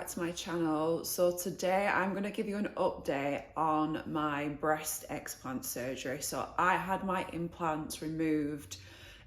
back to my channel. So today I'm going to give you an update on my breast explant surgery. So I had my implants removed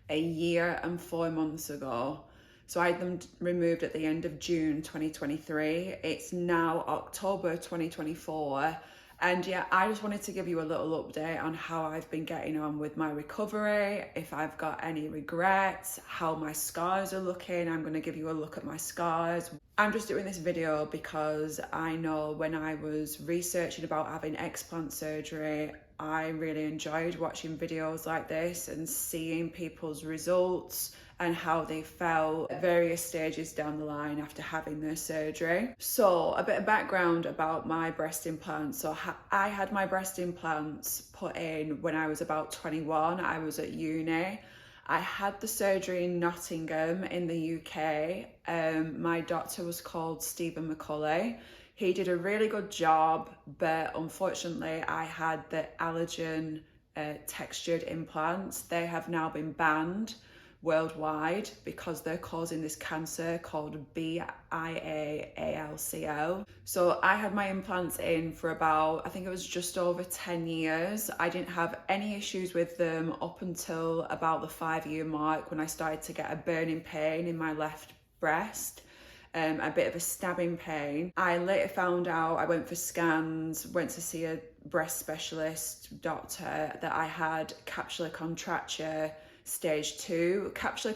a year and 4 months ago. So I had them removed at the end of June 2023. It's now October 2024. And yeah, I just wanted to give you a little update on how I've been getting on with my recovery, if I've got any regrets, how my scars are looking. I'm going to give you a look at my scars. I'm just doing this video because I know when I was researching about having explant surgery, I really enjoyed watching videos like this and seeing people's results and how they felt at various stages down the line after having their surgery. So a bit of background about my breast implants. So I had my breast implants put in when I was about 21. I was at uni. I had the surgery in Nottingham in the UK. My doctor was called Stephen McCulley. He did a really good job, but unfortunately I had the allergen textured implants. They have now been banned worldwide because they're causing this cancer called BII. So I had my implants in for about, I think it was just over 10 years. I didn't have any issues with them up until about the 5-year mark when I started to get a burning pain in my left breast. A bit of a stabbing pain. I later found out, I went for scans, went to see a breast specialist doctor, that I had capsular contracture stage 2. Capsular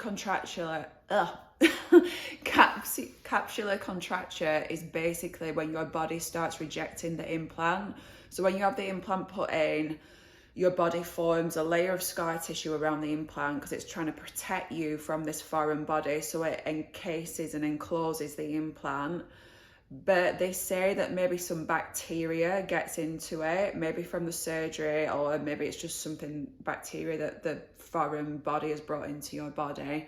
contracture is basically when your body starts rejecting the implant. So when you have the implant put in, your body forms a layer of scar tissue around the implant because it's trying to protect you from this foreign body, so it encases and encloses the implant. But they say that maybe some bacteria gets into it, maybe from the surgery, or maybe it's just something bacteria that the foreign body has brought into your body,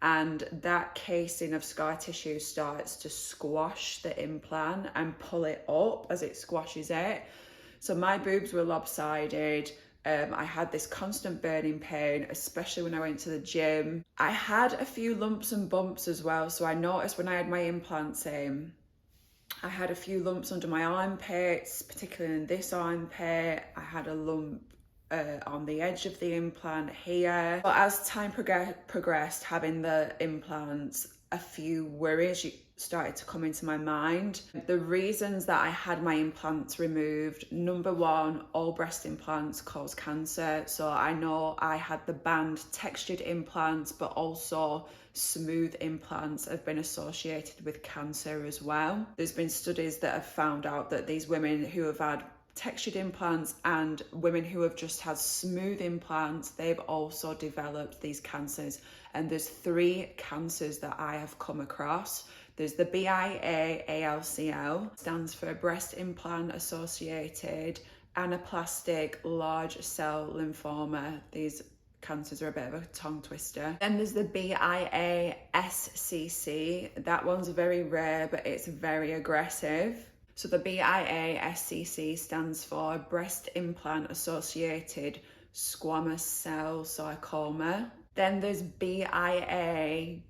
and that casing of scar tissue starts to squash the implant and pull it up as it squashes it. So my boobs were lopsided. I had this constant burning pain, especially when I went to the gym. I had a few lumps and bumps as well. So I noticed when I had my implants in, I had a few lumps under my armpits, particularly in this armpit. I had a lump on the edge of the implant here. But as time progressed, having the implants, a few worries started to come into my mind. The reasons that I had my implants removed: number one, all breast implants cause cancer. So I know I had the banned textured implants, but also smooth implants have been associated with cancer as well. There's been studies that have found out that these women who have had textured implants and women who have just had smooth implants, they've also developed these cancers. And there's 3 cancers that I have come across. There's the BII, stands for breast implant associated anaplastic large cell lymphoma. These cancers are a bit of a tongue twister. Then there's the BII-SCC. That one's very rare, but it's very aggressive. So the BII-SCC stands for breast implant associated squamous cell sarcoma. Then there's BIA-DL.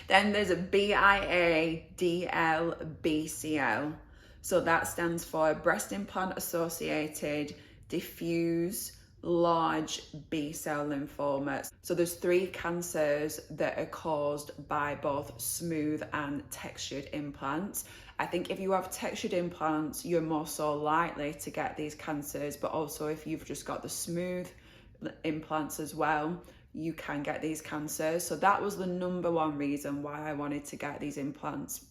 Then there's a BIA-DLBCL. So that stands for breast implant associated diffuse large B-cell lymphoma. So there's 3 cancers that are caused by both smooth and textured implants. I think if you have textured implants, you're more so likely to get these cancers, but also if you've just got the smooth implants as well, you can get these cancers. So that was the number one reason why I wanted to get these implants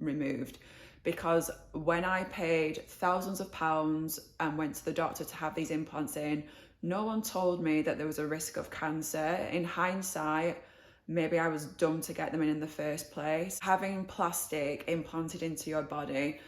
removed, because when I paid thousands of pounds and went to the doctor to have these implants in, no one told me that there was a risk of cancer. In hindsight, maybe I was dumb to get them in the first place. Having plastic implanted into your body,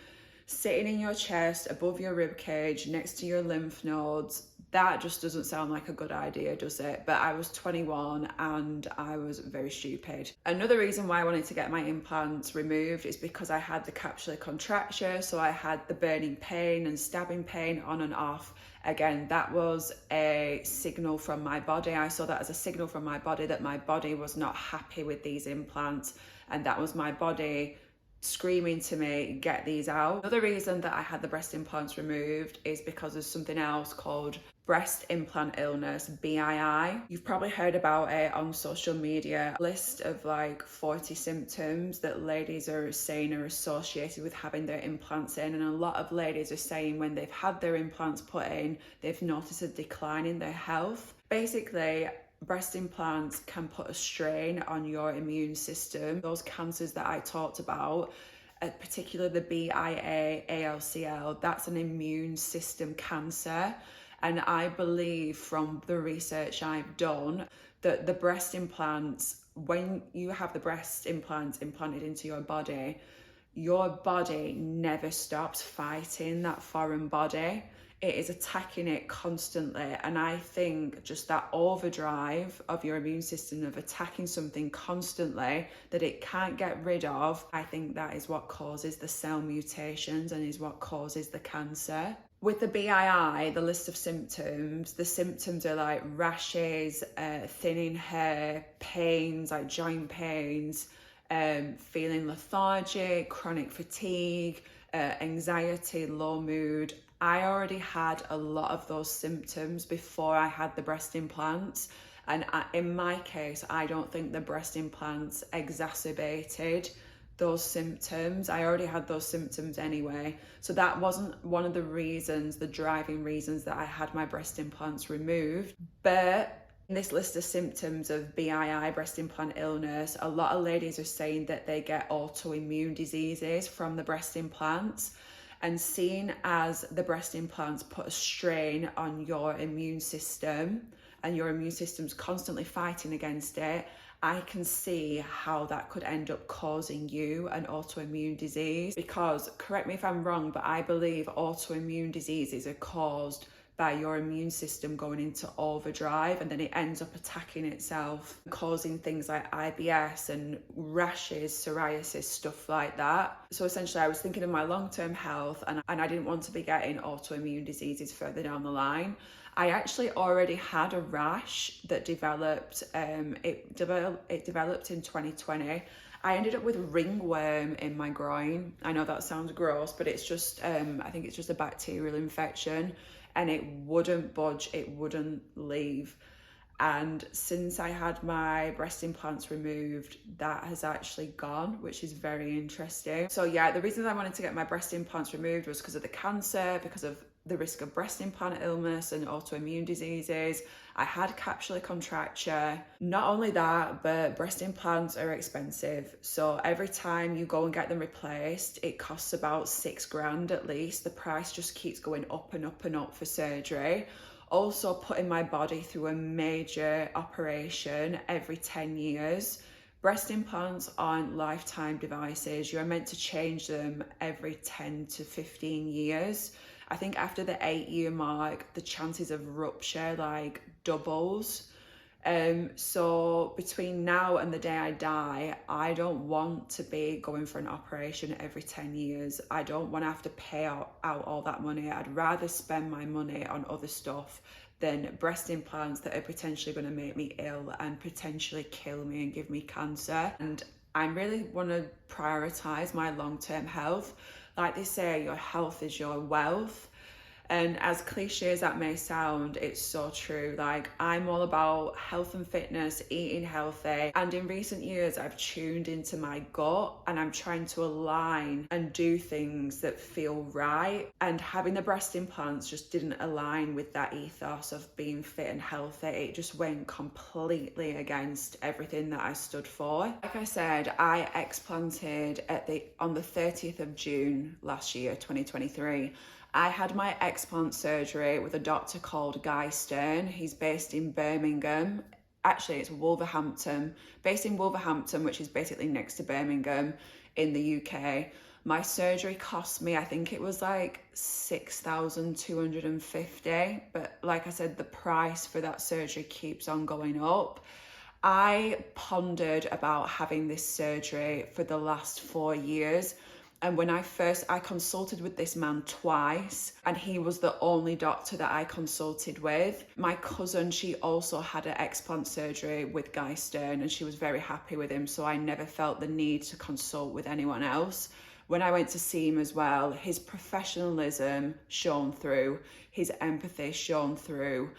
sitting in your chest, above your rib cage, next to your lymph nodes, That just doesn't sound like a good idea, does it? But I was 21 and I was very stupid. Another reason why I wanted to get my implants removed is because I had the capsular contracture, so I had the burning pain and stabbing pain on and off. Again, that was a signal from my body. I saw that as a signal from my body that my body was not happy with these implants, and that was my body screaming to me, get these out. Another reason that I had the breast implants removed is because of something else called breast implant illness, BII. You've probably heard about it on social media. A list of like 40 symptoms that ladies are saying are associated with having their implants in, and a lot of ladies are saying when they've had their implants put in, they've noticed a decline in their health. Basically, breast implants can put a strain on your immune system. Those cancers that I talked about, particularly the BII, ALCL, that's an immune system cancer. And I believe from the research I've done that the breast implants, when you have the breast implants implanted into your body never stops fighting that foreign body. It is attacking it constantly. And I think just that overdrive of your immune system of attacking something constantly that it can't get rid of, I think that is what causes the cell mutations and is what causes the cancer. With the BII, the list of symptoms, the symptoms are like rashes, thinning hair, pains, like joint pains, feeling lethargic, chronic fatigue, anxiety, low mood. I already had a lot of those symptoms before I had the breast implants. And in my case, I don't think the breast implants exacerbated those symptoms. I already had those symptoms anyway. So that wasn't one of the reasons, the driving reasons that I had my breast implants removed. But in this list of symptoms of BII, breast implant illness, a lot of ladies are saying that they get autoimmune diseases from the breast implants. And seeing as the breast implants put a strain on your immune system and your immune system's constantly fighting against it, I can see how that could end up causing you an autoimmune disease. Because, correct me if I'm wrong, but I believe autoimmune diseases are caused by your immune system going into overdrive, and then it ends up attacking itself, causing things like IBS and rashes, psoriasis, stuff like that. So essentially I was thinking of my long-term health, and I didn't want to be getting autoimmune diseases further down the line. I actually already had a rash that developed, it developed in 2020. I ended up with ringworm in my groin. I know that sounds gross, but it's just, I think it's just a bacterial infection, and it wouldn't budge, it wouldn't leave. And since I had my breast implants removed, that has actually gone, which is very interesting. So yeah, the reason I wanted to get my breast implants removed was because of the cancer, because of the risk of breast implant illness and autoimmune diseases. I had capsular contracture. Not only that, but breast implants are expensive. So every time you go and get them replaced, it costs about $6,000 at least. The price just keeps going up and up and up for surgery. Also putting my body through a major operation every 10 years. Breast implants aren't lifetime devices. You're meant to change them every 10 to 15 years. I think after the 8-year mark, the chances of rupture like doubles. So between now and the day I die, I don't want to be going for an operation every 10 years. I don't want to have to pay out all that money. I'd rather spend my money on other stuff than breast implants that are potentially going to make me ill and potentially kill me and give me cancer. And I really want to prioritize my long-term health. Like they say, your health is your wealth. And as cliche as that may sound, it's so true. Like, I'm all about health and fitness, eating healthy. And in recent years, I've tuned into my gut and I'm trying to align and do things that feel right. And having the breast implants just didn't align with that ethos of being fit and healthy. It just went completely against everything that I stood for. Like I said, I explanted on the 30th of June last year, 2023. I had my explant surgery with a doctor called Guy Stern. He's based in Birmingham. Actually, it's Wolverhampton. Based in Wolverhampton, which is basically next to Birmingham in the UK. My surgery cost me, I think it was like 6,250, but like I said, the price for that surgery keeps on going up. I pondered about having this surgery for the last 4 years. And when I consulted with this man twice, and he was the only doctor that I consulted with. My cousin, she also had an explant surgery with Guy Stern, and she was very happy with him. So I never felt the need to consult with anyone else. When I went to see him as well, his professionalism shone through, his empathy shone through,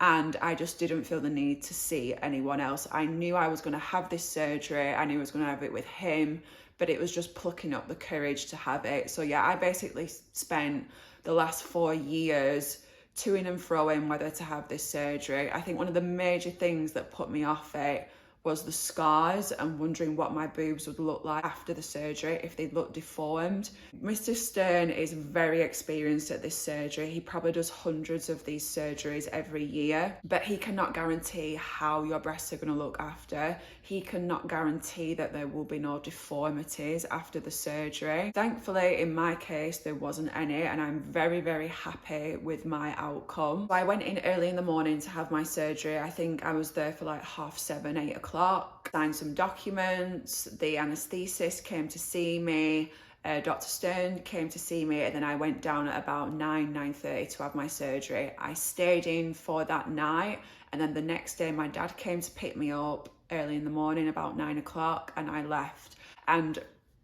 and I just didn't feel the need to see anyone else. I knew I was going to have this surgery, I knew I was going to have it with him, but it was just plucking up the courage to have it. So yeah, I basically spent the last 4 years toing and froing whether to have this surgery. I think one of the major things that put me off it was the scars and wondering what my boobs would look like after the surgery, if they'd look deformed. Mr. Stern is very experienced at this surgery. He probably does hundreds of these surgeries every year, but he cannot guarantee how your breasts are going to look after. He cannot guarantee that there will be no deformities after the surgery. Thankfully, in my case, there wasn't any, and I'm very, very happy with my outcome. So I went in early in the morning to have my surgery. I think I was there for like 7:30, 8 o'clock, signed some documents, the anaesthetist came to see me, Dr. Stern came to see me, and then I went down at about 9:30 to have my surgery. I stayed in for that night, and then the next day my dad came to pick me up early in the morning about 9 o'clock, and I left. And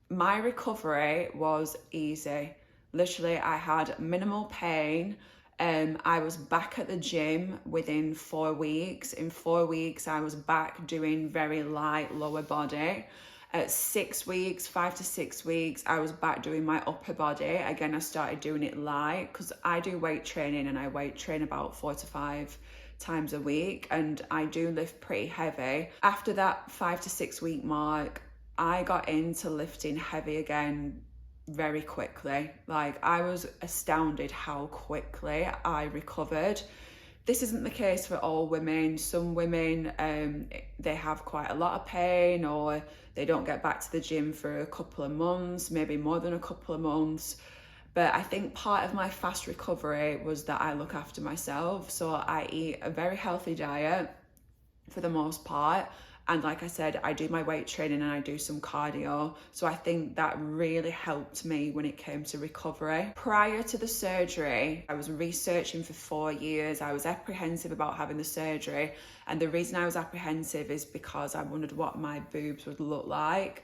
my recovery was easy. Literally, I had minimal pain. I was back at the gym within 4 weeks. In 4 weeks, I was back doing very light lower body. At 6 weeks, 5 to 6 weeks, I was back doing my upper body. Again, I started doing it light because I do weight training, and I weight train about 4 to 5 times a week, and I do lift pretty heavy. After that 5 to 6 week mark, I got into lifting heavy again very quickly. Like, I was astounded how quickly I recovered. This isn't the case for all women. Some women, they have quite a lot of pain, or they don't get back to the gym for a couple of months, maybe more than a couple of months. But I think part of my fast recovery was that I look after myself. So I eat a very healthy diet for the most part. And like I said, I do my weight training and I do some cardio. So I think that really helped me when it came to recovery. Prior to the surgery, I was researching for 4 years. I was apprehensive about having the surgery. And the reason I was apprehensive is because I wondered what my boobs would look like.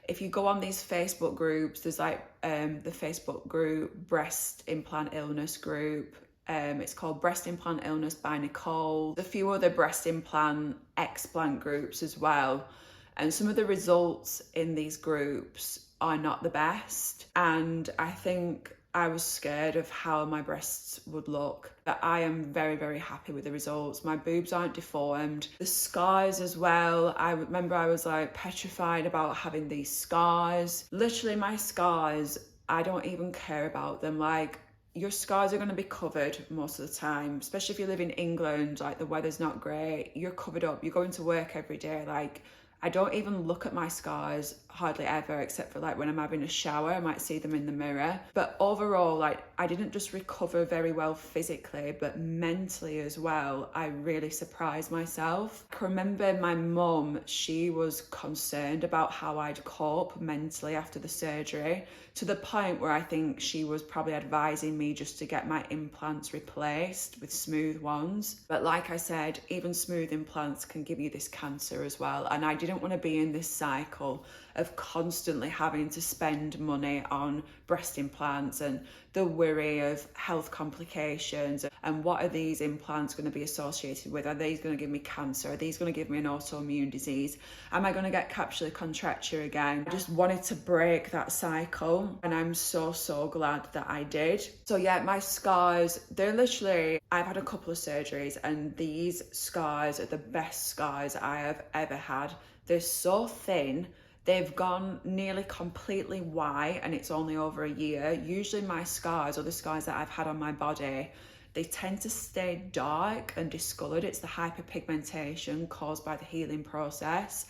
If you go on these Facebook groups, there's like the Facebook group, Breast Implant Illness group. It's called Breast Implant Illness by Nicole. A few other breast implant explant groups as well. And some of the results in these groups are not the best. And I think I was scared of how my breasts would look. But I am very, very happy with the results. My boobs aren't deformed. The scars as well. I remember I was like petrified about having these scars. Literally my scars, I don't even care about them. Like, your scars are going to be covered most of the time, especially if you live in England, like the weather's not great, you're covered up, you're going to work every day. Like, I don't even look at my scars hardly ever, except for like when I'm having a shower, I might see them in the mirror. But overall, like, I didn't just recover very well physically, but mentally as well. I really surprised myself. I remember my mum, she was concerned about how I'd cope mentally after the surgery, to the point where I think she was probably advising me just to get my implants replaced with smooth ones. But like I said, even smooth implants can give you this cancer as well. And I didn't want to be in this cycle of constantly having to spend money on breast implants and the worry of health complications and what are these implants going to be associated with? Are these going to give me cancer? Are these going to give me an autoimmune disease? Am I going to get capsular contracture again? I just wanted to break that cycle, and I'm so, so glad that I did. So yeah, my scars, they're literally, I've had a couple of surgeries, and these scars are the best scars I have ever had. They're so thin. They've gone nearly completely white, and it's only over a year. Usually my scars, or the scars that I've had on my body, they tend to stay dark and discoloured. It's the hyperpigmentation caused by the healing process.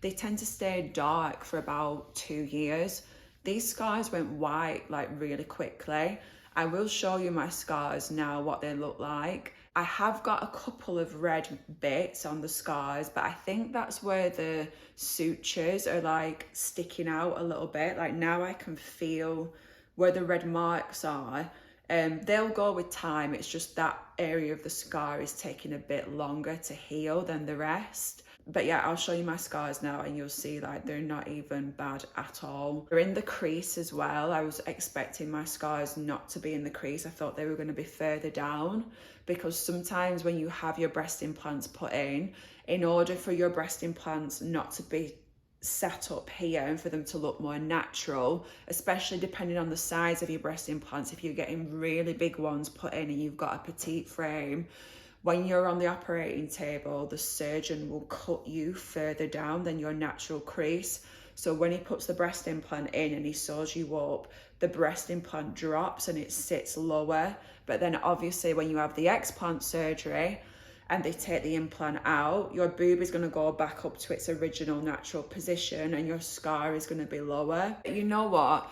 They tend to stay dark for about 2 years. These scars went white like really quickly. I will show you my scars now, what they look like. I have got a couple of red bits on the scars, but I think that's where the sutures are like sticking out a little bit. Like now I can feel where the red marks are. They'll go with time. It's just that area of the scar is taking a bit longer to heal than the rest. But yeah, I'll show you my scars now and you'll see like they're not even bad at all. They're in the crease as well. I was expecting my scars not to be in the crease. I thought they were going to be further down, because sometimes when you have your breast implants put in order for your breast implants not to be set up here and for them to look more natural, especially depending on the size of your breast implants, if you're getting really big ones put in and you've got a petite frame, when you're on the operating table, the surgeon will cut you further down than your natural crease. So when he puts the breast implant in and he sews you up, the breast implant drops and it sits lower. But then obviously when you have the explant surgery and they take the implant out, your boob is going to go back up to its original natural position and your scar is going to be lower. But you know what?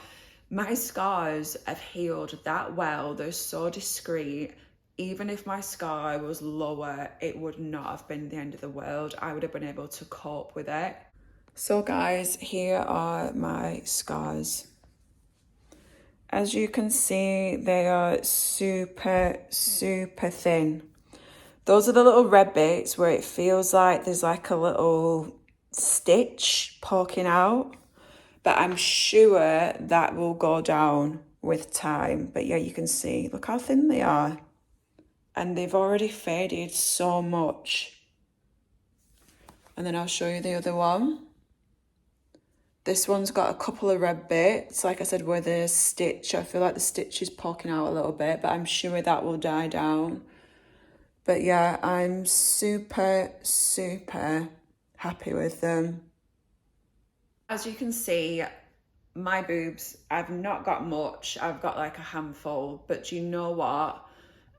My scars have healed that well. They're so discreet. Even if my scar was lower, it would not have been the end of the world. I would have been able to cope with it. So guys, here are my scars. As you can see, they are super, super thin. Those are the little red bits where it feels like there's like a little stitch poking out. But I'm sure that will go down with time. But yeah, you can see, look how thin they are. And they've already faded so much. And then I'll show you the other one. This one's got a couple of red bits, like I said, where the stitch, I feel like the stitch is poking out a little bit, but I'm sure that will die down. But yeah, I'm super, super happy with them. As you can see, my boobs, I've not got much. I've got like a handful, but do you know what?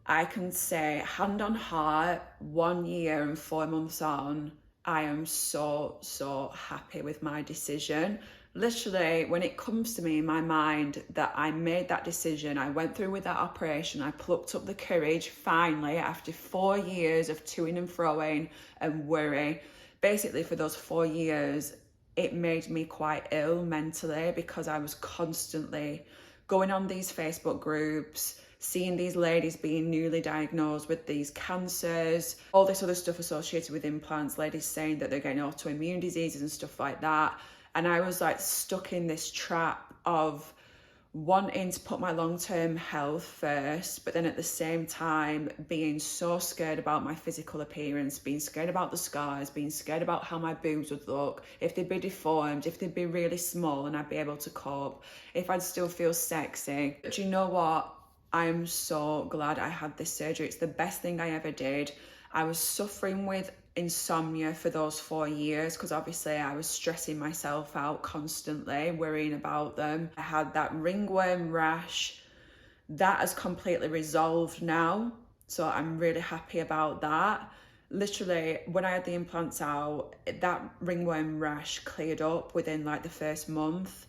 I can say, hand on heart, 1 year and 4 months on, I am so, so happy with my decision. Literally, when it comes to me in my mind that I made that decision, I went through with that operation, I plucked up the courage finally after 4 years of toing and froing and worry. Basically, for those 4 years, it made me quite ill mentally because I was constantly going on these Facebook groups, seeing these ladies being newly diagnosed with these cancers, all this other stuff associated with implants, ladies saying that they're getting autoimmune diseases and stuff like that. And I was like stuck in this trap of wanting to put my long-term health first, but then at the same time being so scared about my physical appearance, being scared about the scars, being scared about how my boobs would look, if they'd be deformed, if they'd be really small and I'd be able to cope, if I'd still feel sexy. But you know what? I'm so glad I had this surgery. It's the best thing I ever did. I was suffering with insomnia for those 4 years because obviously I was stressing myself out constantly, worrying about them. I had that ringworm rash. That has completely resolved now. So I'm really happy about that. Literally, when I had the implants out, that ringworm rash cleared up within like the first month.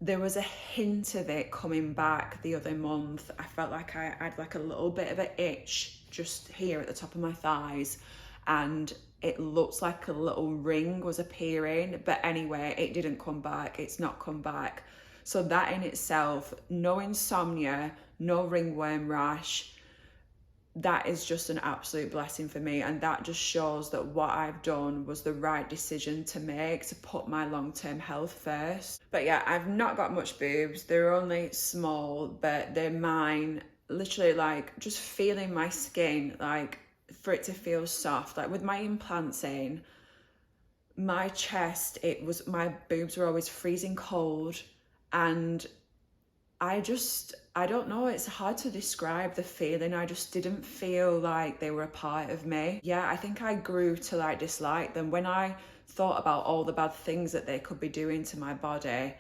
There was a hint of it coming back the other month. I felt like I had like a little bit of an itch just here at the top of my thighs, and it looks like a little ring was appearing, but anyway, it didn't come back. It's not come back. So that in itself, no insomnia, no ringworm rash, that is just an absolute blessing for me. And that just shows that what I've done was the right decision to make, to put my long-term health first. But yeah, I've not got much boobs. They're only small, but they're mine. Literally, like, just feeling my skin, like, for it to feel soft. Like with my implants in, my chest, my boobs were always freezing cold, and I don't know, it's hard to describe the feeling. I just didn't feel like they were a part of me. Yeah, I think I grew to like dislike them. When I thought about all the bad things that they could be doing to my body,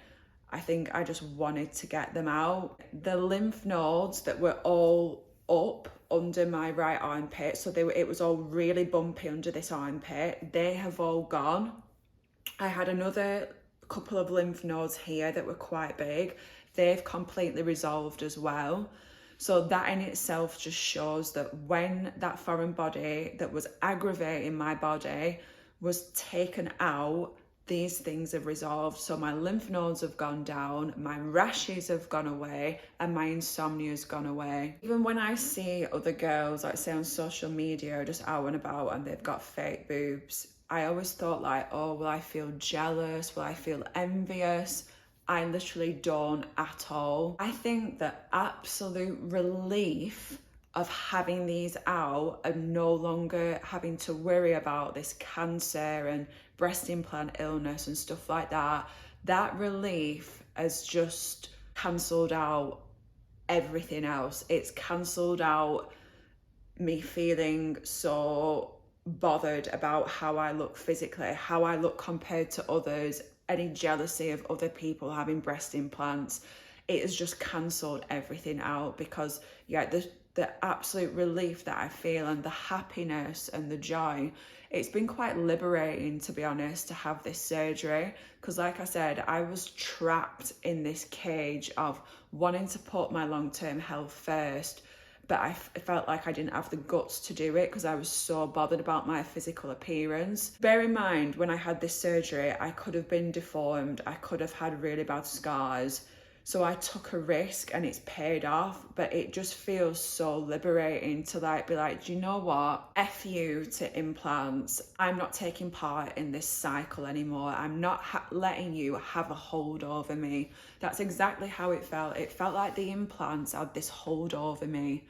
I think I just wanted to get them out. The lymph nodes that were all up under my right armpit, so it was all really bumpy under this armpit, they have all gone. I had another couple of lymph nodes here that were quite big. They've completely resolved as well. So that in itself just shows that when that foreign body that was aggravating my body was taken out, these things have resolved. So my lymph nodes have gone down, my rashes have gone away, and my insomnia has gone away. Even when I see other girls, like say on social media, just out and about, and they've got fake boobs, I always thought like, oh, will I feel jealous? Will I feel envious? I literally don't at all. I think the absolute relief of having these out and no longer having to worry about this cancer and breast implant illness and stuff like that, that relief has just cancelled out everything else. It's cancelled out me feeling so bothered about how I look physically, how I look compared to others, any jealousy of other people having breast implants. It has just cancelled everything out, because yeah, the absolute relief that I feel and the happiness and the joy, it's been quite liberating, to be honest, to have this surgery. Because like I said, I was trapped in this cage of wanting to put my long-term health first, but I felt like I didn't have the guts to do it because I was so bothered about my physical appearance. Bear in mind, when I had this surgery, I could have been deformed, I could have had really bad scars. So I took a risk and it's paid off, but it just feels so liberating to like be like, do you know what? F you to implants. I'm not taking part in this cycle anymore. I'm not letting you have a hold over me. That's exactly how it felt. It felt like the implants had this hold over me.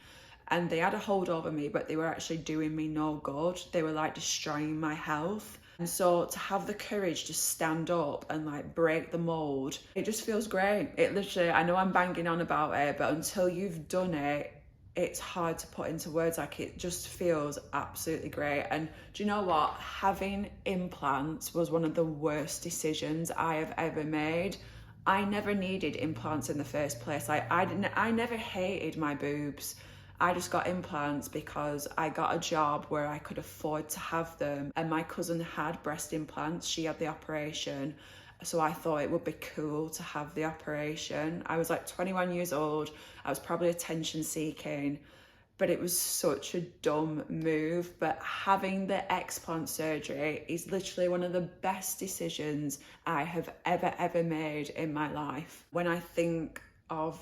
And they had a hold over me, but they were actually doing me no good. They were like destroying my health. And so to have the courage to stand up and like break the mold, it just feels great. It literally, I know I'm banging on about it, but until you've done it, it's hard to put into words. Like, it just feels absolutely great. And do you know what? Having implants was one of the worst decisions I have ever made. I never needed implants in the first place. I never hated my boobs. I just got implants because I got a job where I could afford to have them, and my cousin had breast implants. She had the operation, so I thought it would be cool to have the operation. I was like 21 years old. I was probably attention seeking, but it was such a dumb move. But having the explant surgery is literally one of the best decisions I have ever made in my life. When I think of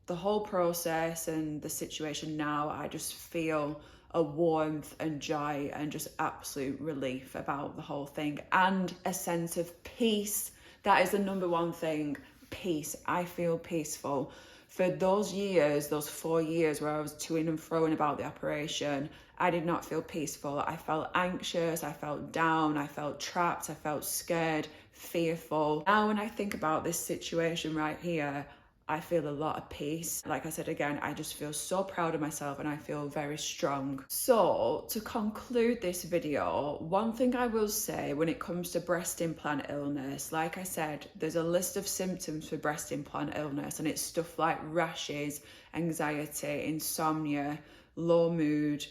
the whole process and the situation now, I just feel a warmth and joy and just absolute relief about the whole thing, and a sense of peace. That is the number one thing, peace. I feel peaceful. For those years, those 4 years where I was to-ing and fro-ing about the operation, I did not feel peaceful. I felt anxious, I felt down, I felt trapped, I felt scared, fearful. Now when I think about this situation right here, I feel a lot of peace. Like I said again, I just feel so proud of myself and I feel very strong. So to conclude this video, one thing I will say when it comes to breast implant illness, like I said, there's a list of symptoms for breast implant illness, and it's stuff like rashes, anxiety, insomnia, low mood,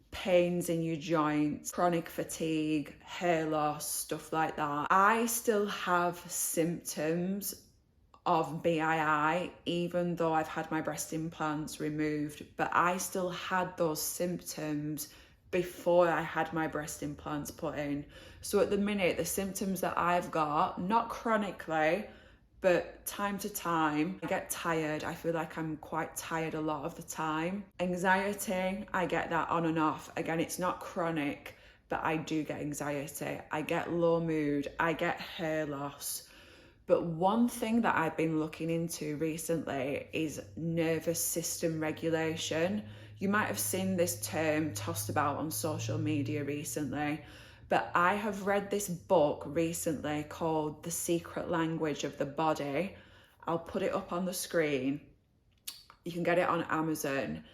pains in your joints, chronic fatigue, hair loss, stuff like that. I still have symptoms of BII, even though I've had my breast implants removed, but I still had those symptoms before I had my breast implants put in. So at the minute, the symptoms that I've got, not chronically, but time to time, I get tired. I feel like I'm quite tired a lot of the time. Anxiety, I get that on and off. Again, it's not chronic, but I do get anxiety. I get low mood, I get hair loss. But one thing that I've been looking into recently is nervous system regulation. You might have seen this term tossed about on social media recently, but I have read this book recently called The Secret Language of the Body. I'll put it up on the screen. You can get it on Amazon.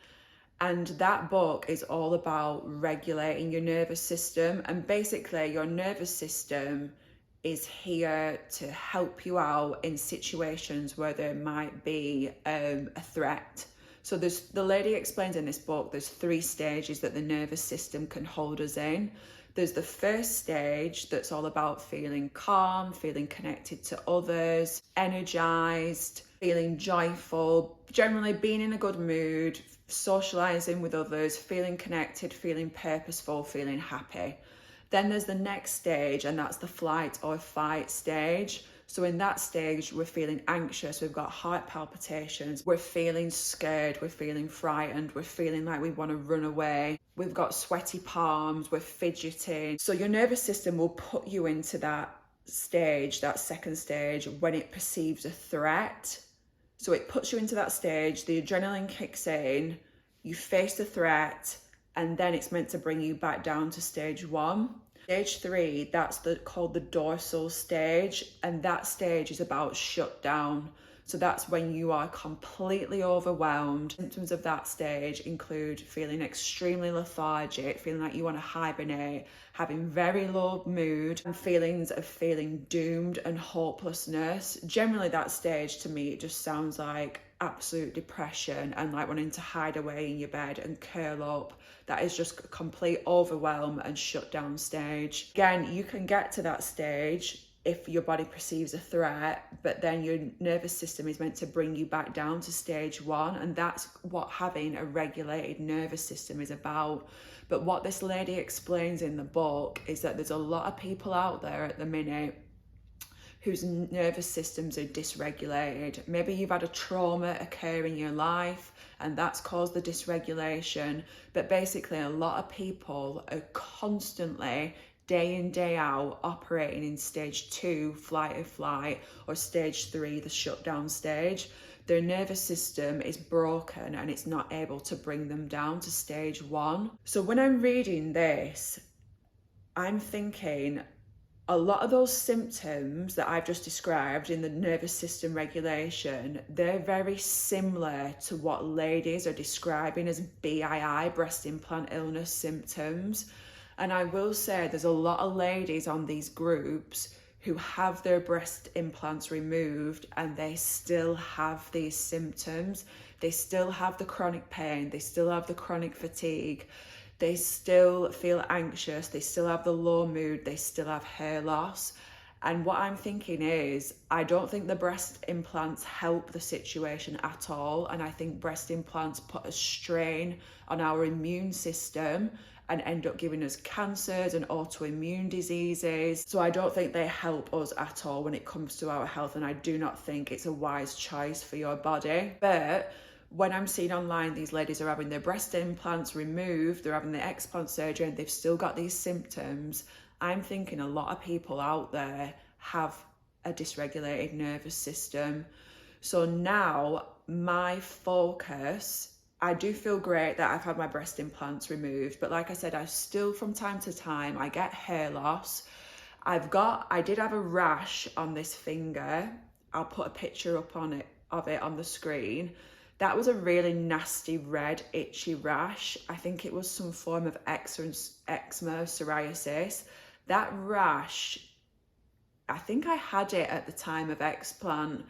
And that book is all about regulating your nervous system. And basically, your nervous system is here to help you out in situations where there might be a threat. So the lady explains in this book, there's 3 stages that the nervous system can hold us in. There's the first stage that's all about feeling calm, feeling connected to others, energized, feeling joyful, generally being in a good mood, socializing with others, feeling connected, feeling purposeful, feeling happy. Then there's the next stage, and that's the flight or fight stage. So in that stage, we're feeling anxious, we've got heart palpitations, we're feeling scared, we're feeling frightened, we're feeling like we want to run away, we've got sweaty palms, we're fidgeting. So your nervous system will put you into that stage, that second stage, when it perceives a threat. So it puts you into that stage, the adrenaline kicks in, you face the threat, and then it's meant to bring you back down to stage 1. Stage 3, that's called the dorsal stage, and that stage is about shutdown. So that's when you are completely overwhelmed. Symptoms of that stage include feeling extremely lethargic, feeling like you want to hibernate, having very low mood, and feelings of feeling doomed and hopelessness. Generally, that stage to me, it just sounds like absolute depression and like wanting to hide away in your bed and curl up. That is just complete overwhelm and shutdown stage. Again, you can get to that stage if your body perceives a threat, but then your nervous system is meant to bring you back down to stage 1, and that's what having a regulated nervous system is about. But what this lady explains in the book is that there's a lot of people out there at the minute whose nervous systems are dysregulated. Maybe you've had a trauma occur in your life and that's caused the dysregulation. But basically, a lot of people are constantly, day in, day out, operating in stage 2, flight or flight, or stage 3, the shutdown stage. Their nervous system is broken and it's not able to bring them down to stage 1. So when I'm reading this, I'm thinking, a lot of those symptoms that I've just described in the nervous system regulation, they're very similar to what ladies are describing as BII, breast implant illness symptoms. And I will say there's a lot of ladies on these groups who have their breast implants removed and they still have these symptoms. They still have the chronic pain, they still have the chronic fatigue, they still feel anxious, they still have the low mood, they still have hair loss. And what I'm thinking is, I don't think the breast implants help the situation at all. And I think breast implants put a strain on our immune system and end up giving us cancers and autoimmune diseases. So I don't think they help us at all when it comes to our health. And I do not think it's a wise choice for your body. But when I'm seeing online, these ladies are having their breast implants removed, they're having the explant surgery, and they've still got these symptoms. I'm thinking a lot of people out there have a dysregulated nervous system. So now my focus, I do feel great that I've had my breast implants removed, but like I said, I still from time to time, I get hair loss. I did have a rash on this finger. I'll put a picture up of it on the screen. That was a really nasty red itchy rash. I think it was some form of eczema, psoriasis. That rash, I think I had it at the time of explant,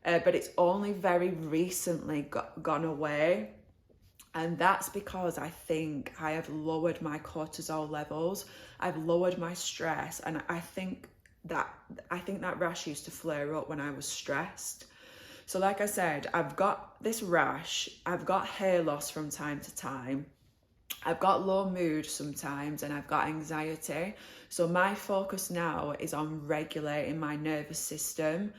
but it's only very recently gone away. And that's because I think I have lowered my cortisol levels. I've lowered my stress. And I think that rash used to flare up when I was stressed. So like I said, I've got this rash, I've got hair loss from time to time, I've got low mood sometimes, and I've got anxiety. So my focus now is on regulating my nervous system.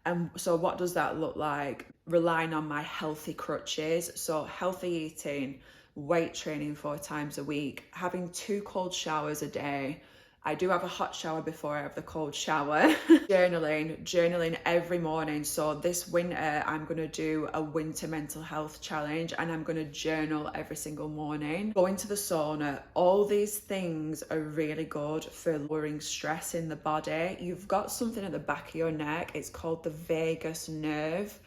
And so what does that look like? Relying on my healthy crutches. So healthy eating, weight training 4 times a week, having 2 cold showers a day. I do have a hot shower before I have the cold shower. Journaling every morning. So this winter, I'm going to do a winter mental health challenge and I'm going to journal every single morning. Going to the sauna. All these things are really good for lowering stress in the body. You've got something at the back of your neck. It's called the vagus nerve.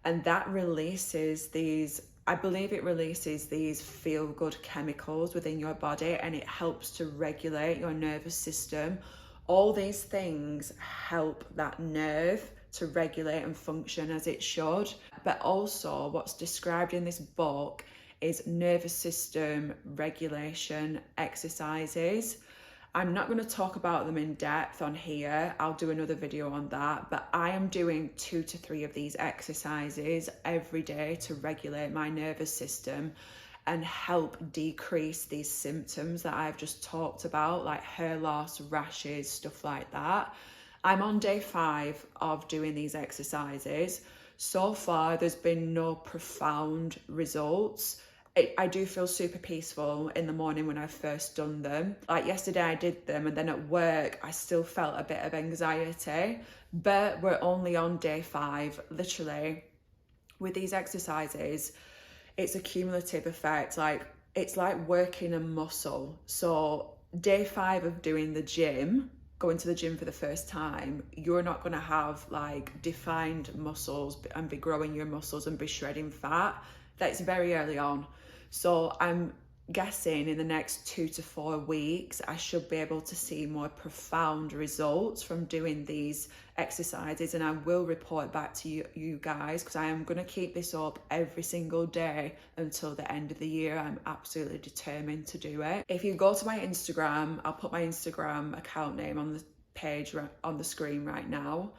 And that releases these, I believe it releases these feel-good chemicals within your body, and it helps to regulate your nervous system. All these things help that nerve to regulate and function as it should. But also what's described in this book is nervous system regulation exercises. I'm not going to talk about them in depth on here. I'll do another video on that, but I am doing 2 to 3 of these exercises every day to regulate my nervous system and help decrease these symptoms that I've just talked about, like hair loss, rashes, stuff like that. I'm on day 5 of doing these exercises. So far, there's been no profound results. I do feel super peaceful in the morning when I've first done them. Like yesterday I did them, and then at work I still felt a bit of anxiety, but we're only on day 5. Literally, with these exercises, it's a cumulative effect. Like, it's like working a muscle. So day 5 of doing the gym, going to the gym for the first time, you're not going to have like defined muscles and be growing your muscles and be shredding fat. That's very early on. So I'm guessing in the next 2 to 4 weeks, I should be able to see more profound results from doing these exercises, and I will report back to you guys, because I am going to keep this up every single day until the end of the year. I'm absolutely determined to do it. If you go to my Instagram, I'll put my Instagram account name on the page on the screen right now.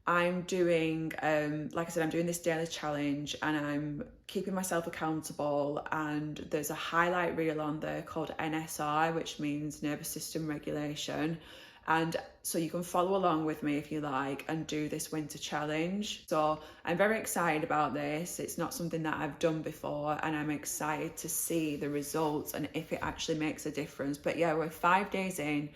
I'm doing, like I said, I'm doing this daily challenge, and I'm keeping myself accountable, and there's a highlight reel on there called NSI, which means nervous system regulation. And so you can follow along with me if you like and do this winter challenge. So I'm very excited about this. It's not something that I've done before, and I'm excited to see the results and if it actually makes a difference. But yeah, we're 5 days in.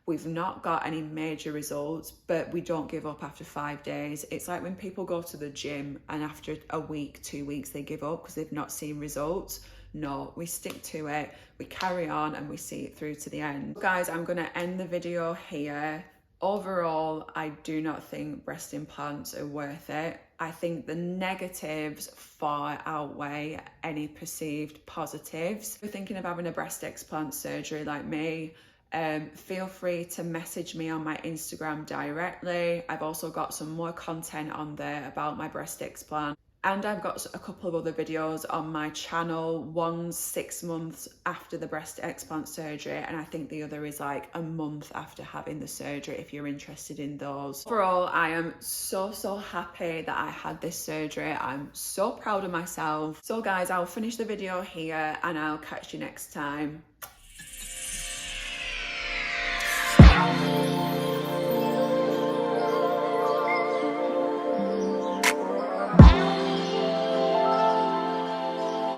We've not got any major results, but we don't give up after 5 days. It's like when people go to the gym and after a week, 2 weeks, they give up because they've not seen results. No, we stick to it, we carry on, and we see it through to the end. Guys, I'm gonna end the video here. Overall, I do not think breast implants are worth it. I think the negatives far outweigh any perceived positives. If you're thinking of having a breast explant surgery like me, feel free to message me on my Instagram directly. I've also got some more content on there about my breast explant. And I've got a couple of other videos on my channel. One's 6 months after the breast explant surgery, and I think the other is like a month after having the surgery, if you're interested in those. Overall, I am so happy that I had this surgery. I'm so proud of myself. So guys, I'll finish the video here, and I'll catch you next time.